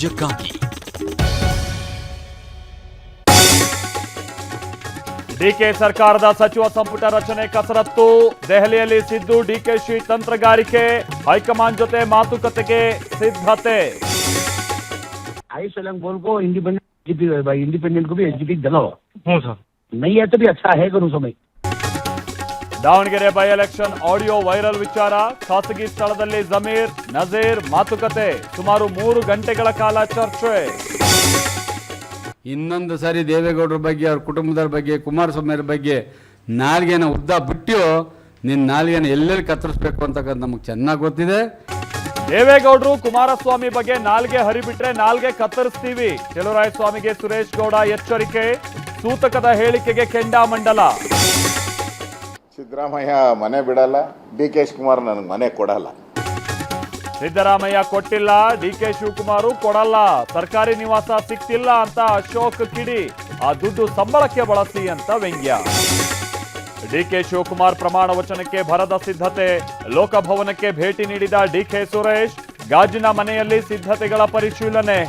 ಜಗ್ಗಾಗಿ DK ಸರ್ಕಾರದ ಸಚಿವ ಸಂಪುಟ ರಚನೆ ಕಸರತ್ತು. ದೆಹಲಿಯಲ್ಲಿ ಸಿದ್ದು ಡಿಕೆಶಿ ತಂತ್ರಗಾರಿಕೆ. ಹೈಕಮಾಂಡ್ ಜೊತೆ ಮಾತುಕತೆಗೆ ಸಿದ್ಧತೆ. आई सोलंग बोल को इंडिपेंडेंट को भी एसजीपी दिलाओ। सर नहीं है तो भी अच्छा है करूँ समय। Davanagere by election audio viral ವಿಚಾರ. ಖಾಸಗಿ ಸ್ಥಳದಲ್ಲಿ ಜಮೀರ್ ನಜೀರ್ ಮಾತುಕತೆ. ಸುಮಾರು 3 ಗಂಟೆಗಳ ಕಾಲ ಚರ್ಚೆ. ಇನ್ನೊಂದು ಸಾರಿ ದೇವೇಗೌಡರ ಬಗ್ಗೆ, ಅವ್ರ ಕುಟುಂಬದವ್ರ ಬಗ್ಗೆ, ಕುಮಾರಸ್ವಾಮಿಯವ್ರ ಬಗ್ಗೆ ನಾಲ್ಗೆನ ಉದ್ದ ಬಿಟ್ಟು ನಿನ್ನ ನಾಲ್ಗೆನ ಎಲ್ಲೆಲ್ಲಿ ಕತ್ತರಿಸ್ಬೇಕು ಅಂತಕ್ಕಂಥ ನಮಗೆ ಚೆನ್ನಾಗಿ ಗೊತ್ತಿದೆ. ದೇವೇಗೌಡರು ಕುಮಾರಸ್ವಾಮಿ ಬಗ್ಗೆ ನಾಲ್ಗೆ ಹರಿಬಿಟ್ರೆ ನಾಲ್ಗೆ ಕತ್ತರಿಸ್ತೀವಿ. ಸ್ವಾಮಿಗೆ ಸುರೇಶ್ ಗೌಡ ಎಚ್ಚರಿಕೆ. ಸೂತಕದ ಹೇಳಿಕೆಗೆ ಕೆಂಡಾಮಂಡಲ. ಸಿದ್ದರಾಮಯ್ಯ ಮನೆ ಬಿಡಲ್ಲ, ಡಿ.ಕೆ. ಶಿವಕುಮಾರ್ ನನಗೆ ಮನೆ ಕೊಡಲ್ಲ. ಸಿದ್ದರಾಮಯ್ಯ ಕೊಟ್ಟಿಲ್ಲ, ಡಿ.ಕೆ. ಶಿವಕುಮಾರ್ ಕೊಡಲ್ಲ. ಸರ್ಕಾರಿ ನಿವಾಸ ಸಿಕ್ತಿಲ್ಲ ಅಂತ ಅಶೋಕ್ ಕಿಡಿ. ಆ ದುಡ್ಡು ಸಂಬಳಕ್ಕೆ ಬಳಸಿ ಅಂತ ವ್ಯಂಗ್ಯ. ಡಿ.ಕೆ. ಶಿವಕುಮಾರ್ ಪ್ರಮಾಣ ವಚನಕ್ಕೆ ಭರದ ಸಿದ್ಧತೆ. ಲೋಕಭವನಕ್ಕೆ ಭೇಟಿ ನೀಡಿದ ಡಿ.ಕೆ. ಸುರೇಶ್. ಗಾಜಿನ ಮನೆಯಲ್ಲಿ ಸಿದ್ಧತೆಗಳ ಪರಿಶೀಲನೆ.